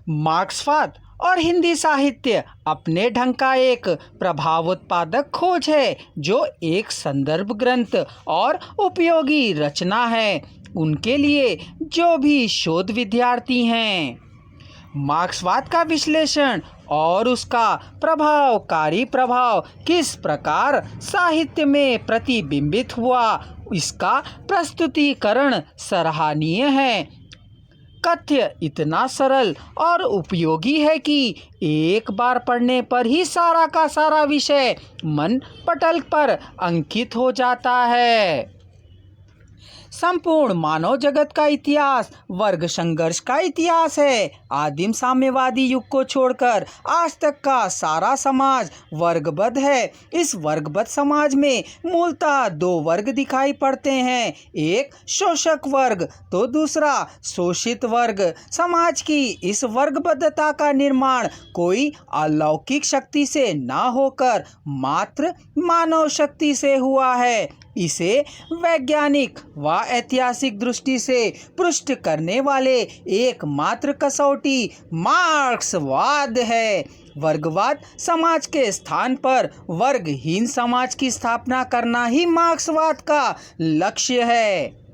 मार्क्सवाद और हिंदी साहित्य अपने ढंग का एक प्रभावोत्पादक खोज है जो एक संदर्भ ग्रंथ और उपयोगी रचना है उनके लिए जो भी शोध विद्यार्थी हैं। मार्क्सवाद का विश्लेषण और उसका प्रभावकारी प्रभाव किस प्रकार साहित्य में प्रतिबिंबित हुआ, इसका प्रस्तुतिकरण सराहनीय है। कथ्य इतना सरल और उपयोगी है कि एक बार पढ़ने पर ही सारा का सारा विषय मन पटल पर अंकित हो जाता है। संपूर्ण मानव जगत का इतिहास वर्ग संघर्ष का इतिहास है। आदिम साम्यवादी युग को छोड़कर आज तक का सारा समाज वर्गबद्ध है। इस वर्गबद्ध समाज में मूलतः दो वर्ग दिखाई पड़ते हैं, एक शोषक वर्ग तो दूसरा शोषित वर्ग। समाज की इस वर्गबद्धता का निर्माण कोई अलौकिक शक्ति से न होकर मात्र मानव शक्ति से हुआ है। इसे वैज्ञानिक व ऐतिहासिक दृष्टि से पुष्ट करने वाले एकमात्र कसौटी मार्क्सवाद है। वर्गवाद समाज के स्थान पर वर्गहीन समाज की स्थापना करना ही मार्क्सवाद का लक्ष्य है।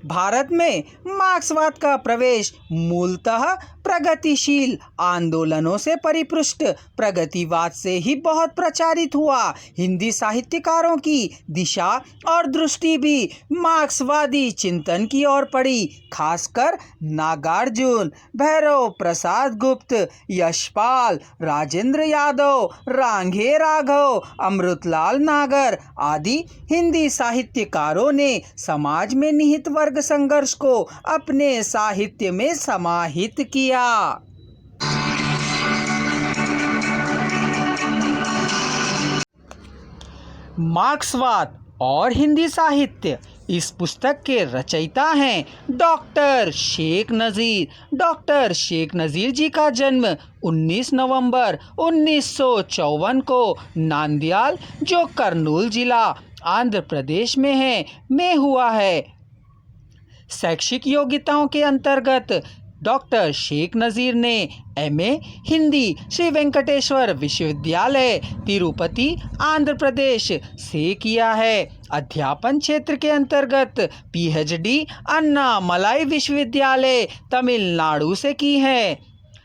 भारत में मार्क्सवाद का प्रवेश मूलतः प्रगतिशील आंदोलनों से परिपृष्ट प्रगतिवाद से ही बहुत प्रचारित हुआ। हिंदी साहित्यकारों की दिशा और दृष्टि भी मार्क्सवादी चिंतन की ओर पड़ी। खासकर नागार्जुन, भैरव प्रसाद गुप्त, यशपाल, राजेंद्र यादव, रांघे राघव, अमृतलाल नागर आदि हिंदी साहित्यकारों ने समाज में निहित वर्ग संघर्ष को अपने साहित्य में समाहित किया। मार्क्सवाद और हिंदी साहित्य इस पुस्तक के रचयिता हैं डॉक्टर शेख नज़ीर। डॉक्टर शेख नज़ीर जी का जन्म 19 नवंबर 1954 को नांदयाल, जो कर्नूल जिला आंध्र प्रदेश में है, में हुआ है। शैक्षिक योग्यताओं के अंतर्गत डॉक्टर शेख नज़ीर ने एमए हिंदी श्री वेंकटेश्वर विश्वविद्यालय तिरुपति आंध्र प्रदेश से किया है। अध्यापन क्षेत्र के अंतर्गत पीएचडी अन्नामलाई विश्वविद्यालय तमिलनाडु से की है।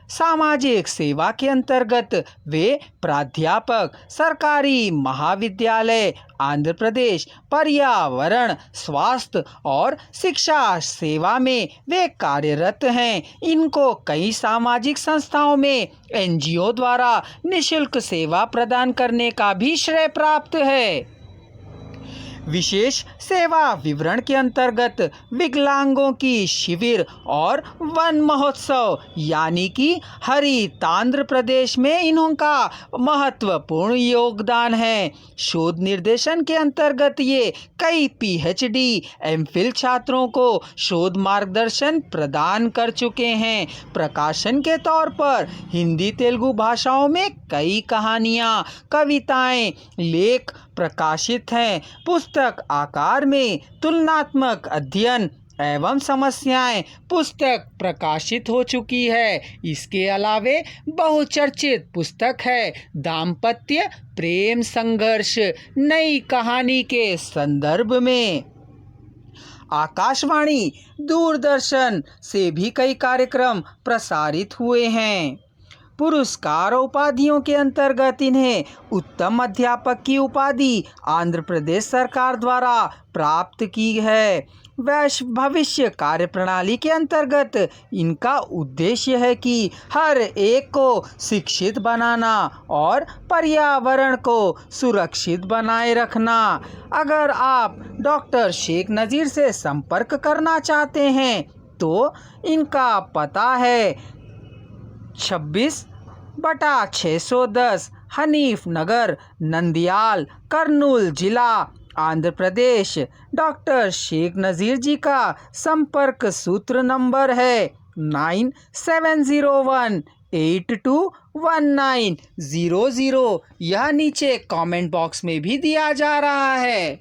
सामाजिक सेवा के अंतर्गत वे प्राध्यापक सरकारी महाविद्यालय आंध्र प्रदेश पर्यावरण स्वास्थ्य और शिक्षा सेवा में वे कार्यरत हैं। इनको कई सामाजिक संस्थाओं में एनजीओ द्वारा निःशुल्क सेवा प्रदान करने का भी श्रेय प्राप्त है। विशेष सेवा विवरण के अंतर्गत विकलांगों की शिविर और वन महोत्सव यानी कि हरितांध्र प्रदेश में इनका महत्वपूर्ण योगदान है। शोध निर्देशन के अंतर्गत ये कई पीएचडी एमफिल छात्रों को शोध मार्गदर्शन प्रदान कर चुके हैं। प्रकाशन के तौर पर हिंदी तेलुगु भाषाओं में कई कहानियाँ, कविताएं, लेख प्रकाशित हैं। पुस्तक आकार में तुलनात्मक अध्ययन एवं समस्याएं पुस्तक प्रकाशित हो चुकी है। इसके अलावे बहुचर्चित पुस्तक है दाम्पत्य प्रेम संघर्ष नई कहानी के संदर्भ में। आकाशवाणी दूरदर्शन से भी कई कार्यक्रम प्रसारित हुए हैं। पुरस्कार उपाधियों के अंतर्गत इन्हें उत्तम अध्यापक की उपाधि आंध्र प्रदेश सरकार द्वारा प्राप्त की है। भविष्य कार्यप्रणाली के अंतर्गत इनका उद्देश्य है कि हर एक को शिक्षित बनाना और पर्यावरण को सुरक्षित बनाए रखना। अगर आप डॉक्टर शेख नज़ीर से संपर्क करना चाहते हैं तो इनका पता है 26/610 हनीफ नगर, नंदयाल, कर्नूल जिला, आंध्र प्रदेश। डॉक्टर शेख नज़ीर जी का संपर्क सूत्र नंबर है 9701821900। यह नीचे कमेंट बॉक्स में भी दिया जा रहा है।